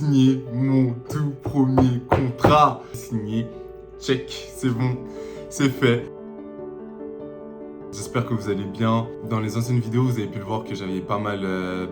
signé mon tout premier contrat. Signé, check, c'est bon, c'est fait. J'espère que vous allez bien. Dans les anciennes vidéos, vous avez pu le voir que j'avais pas mal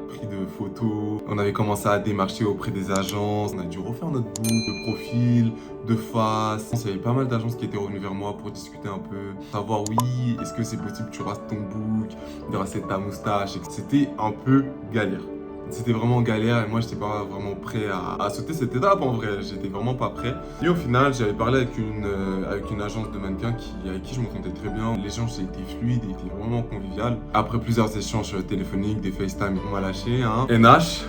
pris de photos. On avait commencé à démarcher auprès des agences. On a dû refaire notre book de profil, de face. Il y avait pas mal d'agences qui étaient revenues vers moi pour discuter un peu. Savoir, oui, est-ce que c'est possible que tu rastes ton book, de raser ta moustache. C'était un peu galère. C'était vraiment galère et moi j'étais pas vraiment prêt à sauter cette étape en vrai, j'étais vraiment pas prêt. Et au final j'avais parlé avec une agence de mannequins avec qui je m'entendais très bien. L'échange était fluide, était vraiment convivial. Après plusieurs échanges téléphoniques, des FaceTime, on m'a lâché. NH,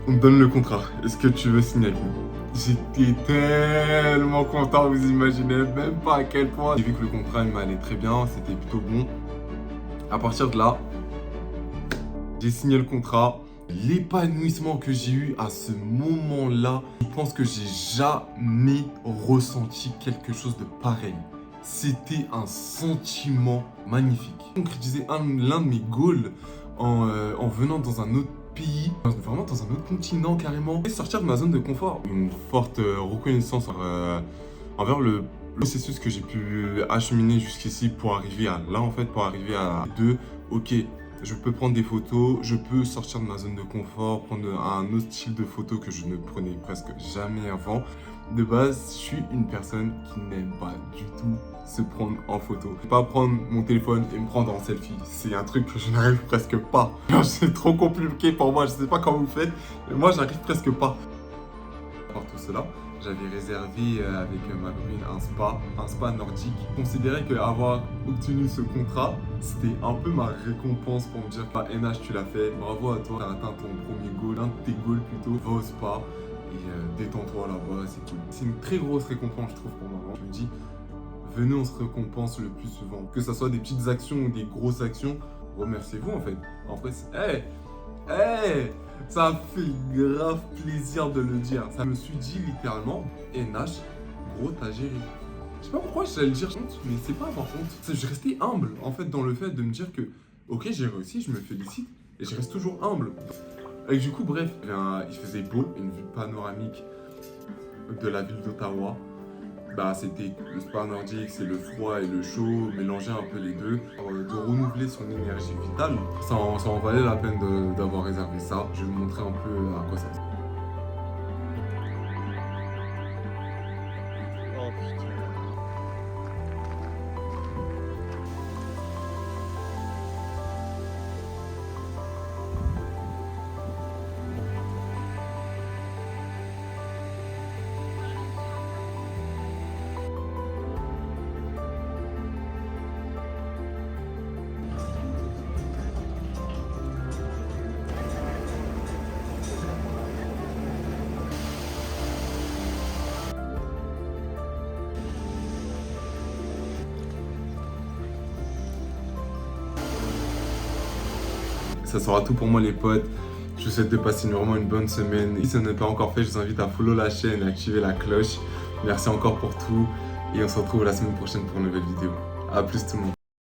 on me donne le contrat, est-ce que tu veux signer avec nous? J'étais tellement content, vous imaginez même pas à quel point. J'ai vu que le contrat il m'allait très bien, c'était plutôt bon. À partir de là, j'ai signé le contrat. L'épanouissement que j'ai eu à ce moment-là, je pense que j'ai jamais ressenti quelque chose de pareil. C'était un sentiment magnifique. Concrétiser l'un de mes goals en venant dans un autre pays, vraiment dans un autre continent carrément, et sortir de ma zone de confort. Une forte reconnaissance envers le processus que j'ai pu acheminer jusqu'ici pour arriver à là en fait, pour arriver à ok, je peux prendre des photos, je peux sortir de ma zone de confort, prendre un autre style de photo que je ne prenais presque jamais avant. De base, je suis une personne qui n'aime pas du tout se prendre en photo. Pas prendre mon téléphone et me prendre en selfie. C'est un truc que je n'arrive presque pas. C'est trop compliqué pour moi, je sais pas comment vous faites, mais moi j'arrive presque pas. Par tout cela, j'avais réservé avec ma copine un spa nordique. Je considérais qu'avoir obtenu ce contrat, c'était un peu ma récompense pour me dire bah NH tu l'as fait, bravo à toi, tu as atteint ton premier goal, l'un de tes goals plutôt, va au spa et détends-toi là-bas, c'est cool. C'est une très grosse récompense je trouve pour moi. Je me dis, venez on se récompense le plus souvent, que ce soit des petites actions ou des grosses actions, remerciez-vous en fait. En fait, ça fait grave plaisir de le dire. Ça me suis dit littéralement, NH, gros t'as géré. Je sais pas pourquoi j'allais le dire, mais c'est pas par contre. Je restais humble en fait dans le fait de me dire que ok j'ai réussi, je me félicite et je reste toujours humble. Et du coup bref, il faisait beau, une vue panoramique de la ville d'Ottawa. Bah, c'était le spa nordique, c'est le froid et le chaud, mélanger un peu les deux, de renouveler son énergie vitale. Ça en valait la peine d'avoir réservé ça. Je vais vous montrer un peu à quoi ça sert. Oh putain. Ça sera tout pour moi les potes. Je vous souhaite de passer vraiment une bonne semaine. Si ce n'est pas encore fait, je vous invite à follow la chaîne et activer la cloche. Merci encore pour tout et on se retrouve la semaine prochaine pour une nouvelle vidéo. A plus tout le monde.